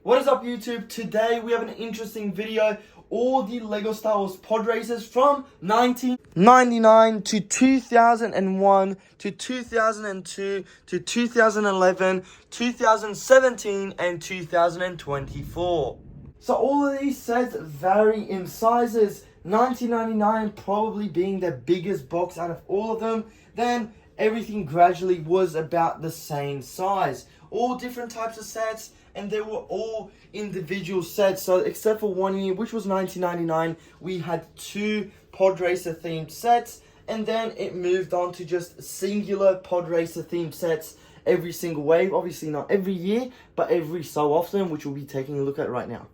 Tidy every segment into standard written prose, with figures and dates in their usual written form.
What is up, YouTube? Today we have an interesting video. All the LEGO Star Wars Podracers from 1999 to 2001 to 2002 to 2011, 2017 and 2024. So all of these sets vary in sizes. 1999 probably being the biggest box out of all of them. Then everything gradually was about the same size. All different types of sets, and they were all individual sets. So except for 1 year, which was 1999, we had 2 Podracer themed sets, and then it moved on to just singular Podracer themed sets every single wave. Obviously not every year, but every so often, which we'll be taking a look at right now.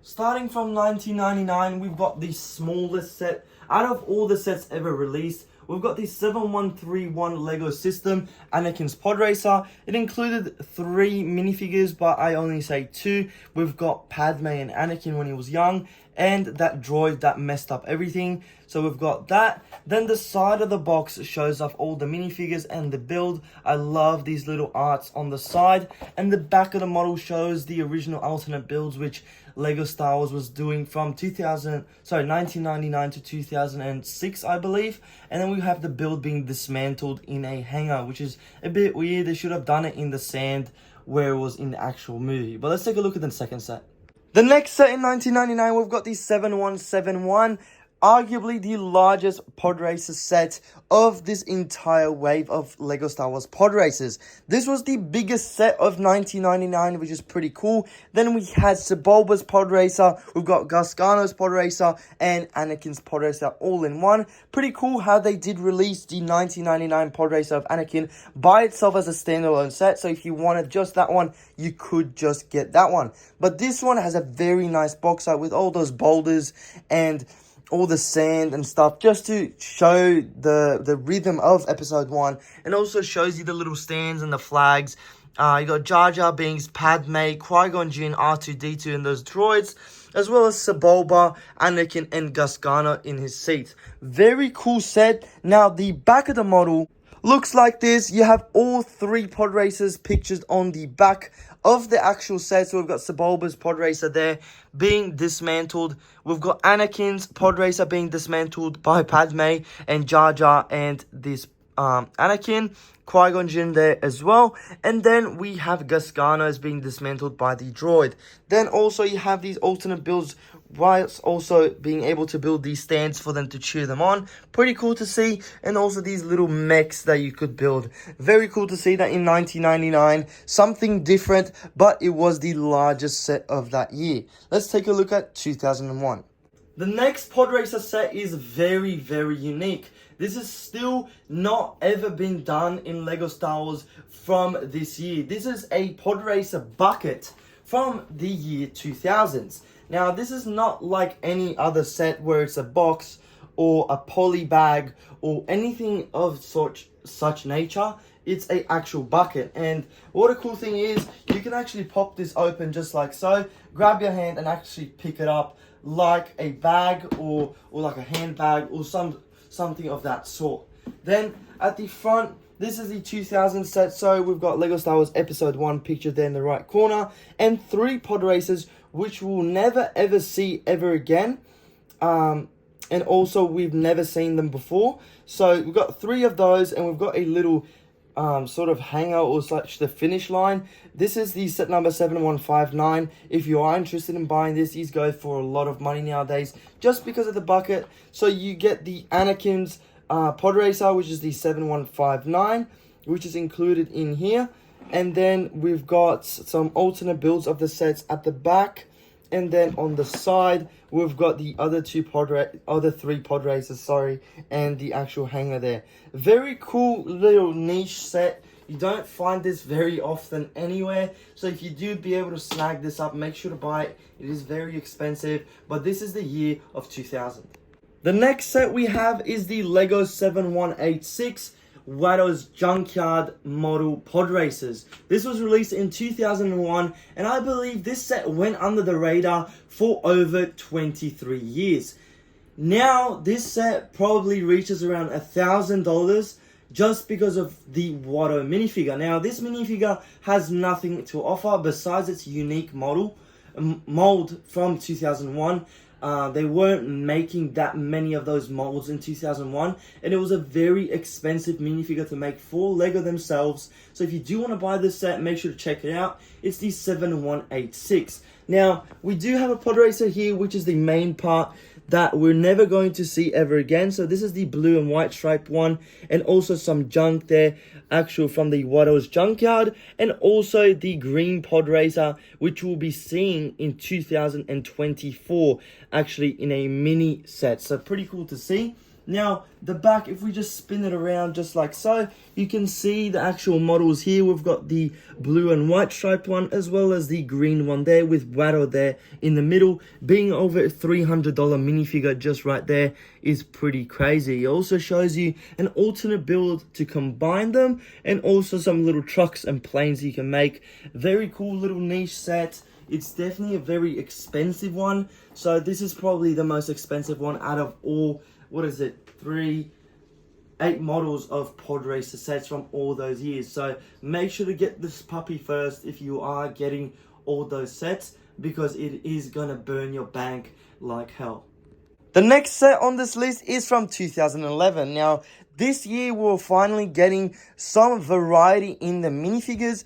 Starting from 1999, we've got the smallest set out of all the sets ever released. We've got the 7131 LEGO system, Anakin's Podracer. It included 3 minifigures, but I only say 2. We've got Padme and Anakin when he was young, and that droid that messed up everything. So we've got that. Then the side of the box shows off all the minifigures and the build. I love these little arts on the side. And the back of the model shows the original alternate builds, which LEGO Star Wars was doing from 1999 to 2006, I believe. And then we have the build being dismantled in a hangar, which is a bit weird. They should have done it in the sand where it was in the actual movie. But let's take a look at the second set. The next set in 1999, we've got the 7171. Arguably the largest Podracer set of this entire wave of LEGO Star Wars Podracers. This was the biggest set of 1999, which is pretty cool. Then we had Sebulba's Podracer, we've got Gasgano's Podracer, and Anakin's Podracer all in one. Pretty cool how they did release the 1999 Podracer of Anakin by itself as a standalone set. So if you wanted just that one, you could just get that one. But this one has a very nice box art with all those boulders and all the sand and stuff, just to show the rhythm of episode 1, and also shows you the little stands and the flags. You got Jar Jar Binks, Padme, Qui-Gon Jinn, R2-D2 and those droids, as well as Sebulba, Anakin and Gasgano in his seats. Very cool set. Now the back of the model looks like this. You have all 3 Podracers pictured on the back of the actual set. So we've got Sebulba's Podracer there being dismantled. We've got Anakin's Podracer being dismantled by Padme and Jar Jar and this Anakin. Qui-Gon Jinn there as well. And then we have Gasgano's being dismantled by the droid. Then also you have these alternate builds, whilst also being able to build these stands for them to cheer them on. Pretty cool to see. And also these little mechs that you could build. Very cool to see that in 1999. Something different, but it was the largest set of that year. Let's take a look at 2001. The next Podracer set is very, very unique. This is still not ever been done in LEGO Star Wars from this year. This is a Podracer bucket from the year 2000s. Now, this is not like any other set where it's a box or a poly bag or anything of such nature. It's an actual bucket. And what a cool thing is, you can actually pop this open just like so, grab your hand and actually pick it up like a bag or like a handbag or something of that sort. Then at the front, this is the 2000 set. So we've got LEGO Star Wars Episode 1 pictured there in the right corner, and 3 Podracers which we'll never ever see ever again. And also we've never seen them before. So we've got 3 of those, and we've got a little sort of hanger or such, the finish line. This is the set number 7159. If you are interested in buying this, these go for a lot of money nowadays just because of the bucket. So you get the Anakin's Podracer, which is the 7159, which is included in here. And then we've got some alternate builds of the sets at the back. And then on the side, we've got the other 3 Podracers, and the actual hanger there. Very cool little niche set. You don't find this very often anywhere. So if you do be able to snag this up, make sure to buy it. It is very expensive, but this is the year of 2000. The next set we have is the LEGO 7186. Watto's Junkyard model Podracers. This was released in 2001, and I believe this set went under the radar for over 23 years. Now, this set probably reaches around $1,000 just because of the Watto minifigure. Now, this minifigure has nothing to offer besides its unique mold from 2001. They weren't making that many of those molds in 2001, and it was a very expensive minifigure to make for LEGO themselves. So if you do want to buy this set, make sure to check it out. It's the 7186. Now, we do have a Podracer here, which is the main part that we're never going to see ever again. So this is the blue and white striped one, and also some junk there, actual from the Watto's junkyard, and also the green Podracer, which we'll be seeing in 2024, actually in a mini set. So pretty cool to see. Now, the back, if we just spin it around just like so, you can see the actual models here. We've got the blue and white striped one, as well as the green one there with Watto there in the middle. Being over a $300 minifigure just right there is pretty crazy. It also shows you an alternate build to combine them, and also some little trucks and planes you can make. Very cool little niche set. It's definitely a very expensive one. So this is probably the most expensive one out of all, what is it, 8 models of Podracer sets from all those years. So make sure to get this puppy first if you are getting all those sets, because it is going to burn your bank like hell. The next set on this list is from 2011. Now, this year we're finally getting some variety in the minifigures.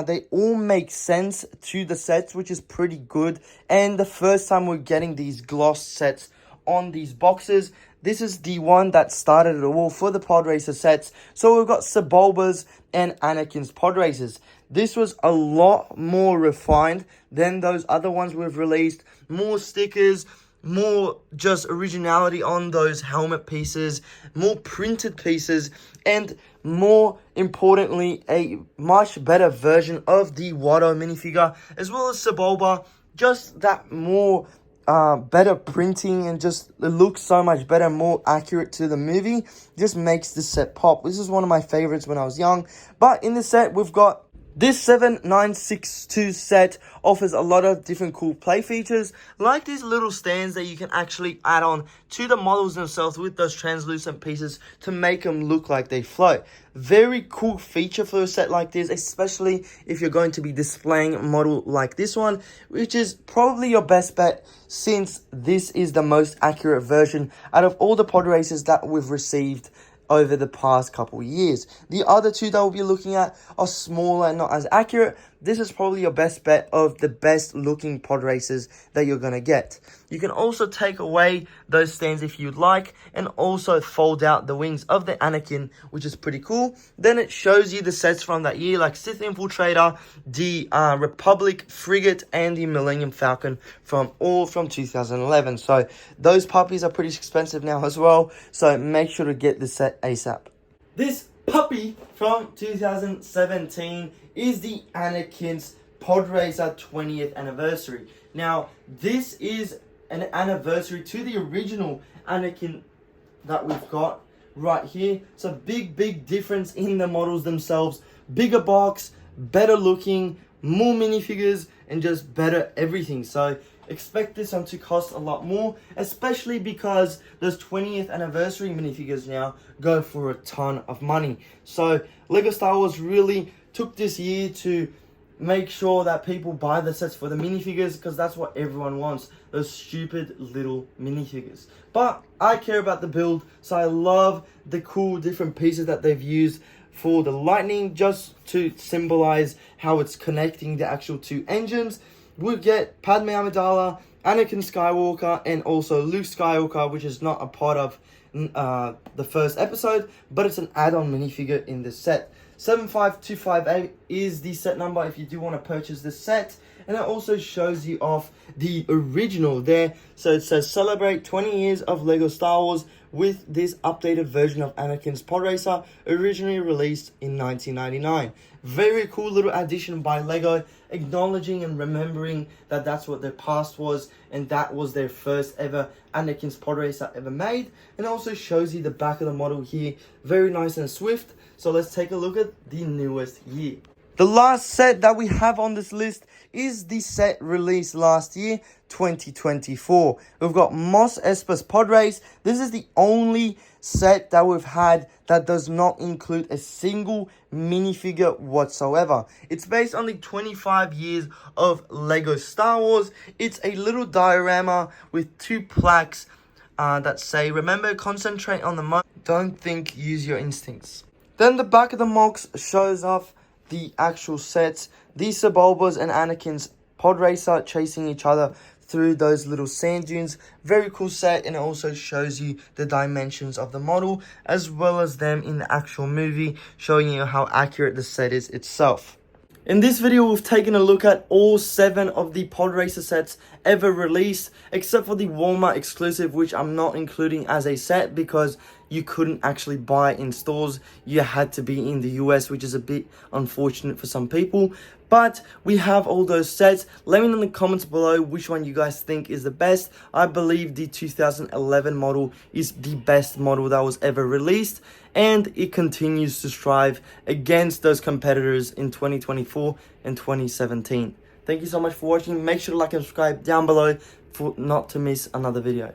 They all make sense to the sets, which is pretty good. And the first time we're getting these gloss sets on these boxes. This is the one that started it all for the Podracer sets. So we've got Sebulba's and Anakin's Podracers. This was a lot more refined than those other ones we've released. More stickers, more just originality on those helmet pieces, more printed pieces, and more importantly, a much better version of the Watto minifigure, as well as Sebulba. Just that more better printing, and just it looks so much better, more accurate to the movie. Just makes the set pop. This is one of my favorites when I was young. But in the set, we've got this 7962 set offers a lot of different cool play features, like these little stands that you can actually add on to the models themselves with those translucent pieces to make them look like they float. Very cool feature for a set like this, especially if you're going to be displaying a model like this one, which is probably your best bet, since this is the most accurate version out of all the Podracers that we've received over the past couple years. The other two that we'll be looking at are smaller and not as accurate. This is probably your best bet of the best looking Podracers that you're going to get. You can also take away those stands if you'd like, and also fold out the wings of the Anakin, which is pretty cool. Then it shows you the sets from that year, like Sith Infiltrator, the Republic Frigate, and the Millennium Falcon, from 2011. So those puppies are pretty expensive now as well, so make sure to get the set ASAP. This puppy from 2017 is the Anakin's Podracer 20th anniversary. Now, this is an anniversary to the original Anakin that we've got right here. So big difference in the models themselves. Bigger box, better looking, more minifigures, and just better everything. So expect this one to cost a lot more, especially because those 20th anniversary minifigures now go for a ton of money. So LEGO Star Wars really took this year to make sure that people buy the sets for the minifigures, because that's what everyone wants, those stupid little minifigures. But I care about the build, so I love the cool different pieces that they've used for the lightning, just to symbolize how it's connecting the actual two engines. We'll get Padme Amidala, Anakin Skywalker, and also Luke Skywalker, which is not a part of the first episode, but it's an add-on minifigure in this set. 75258 is the set number if you do want to purchase this set. And it also shows you off the original there. So it says celebrate 20 years of LEGO Star Wars with this updated version of Anakin's Podracer, originally released in 1999. Very cool little addition by LEGO, acknowledging and remembering that that's what their past was, and that was their first ever Anakin's Podracer ever made. And also shows you the back of the model here, very nice and swift. So let's take a look at the newest year. The last set that we have on this list is the set released last year, 2024. We've got Mos Espa's Podrace. This is the only set that we've had that does not include a single minifigure whatsoever. It's based on the 25 years of LEGO Star Wars. It's a little diorama with 2 plaques that say, remember, concentrate on the moment, don't think, use your instincts. Then the back of the MOX shows off the actual sets, the Sebulbas and Anakin's Podracer chasing each other through those little sand dunes. Very cool set, and it also shows you the dimensions of the model as well as them in the actual movie, showing you how accurate the set is itself. In this video, we've taken a look at all 7 of the Podracer sets ever released, except for the Walmart exclusive, which I'm not including as a set because you couldn't actually buy in stores. You had to be in the US, which is a bit unfortunate for some people. But we have all those sets. Let me know in the comments below which one you guys think is the best. I believe the 2011 model is the best model that was ever released, and it continues to strive against those competitors in 2024 and 2017. Thank you so much for watching. Make sure to like and subscribe down below for not to miss another video.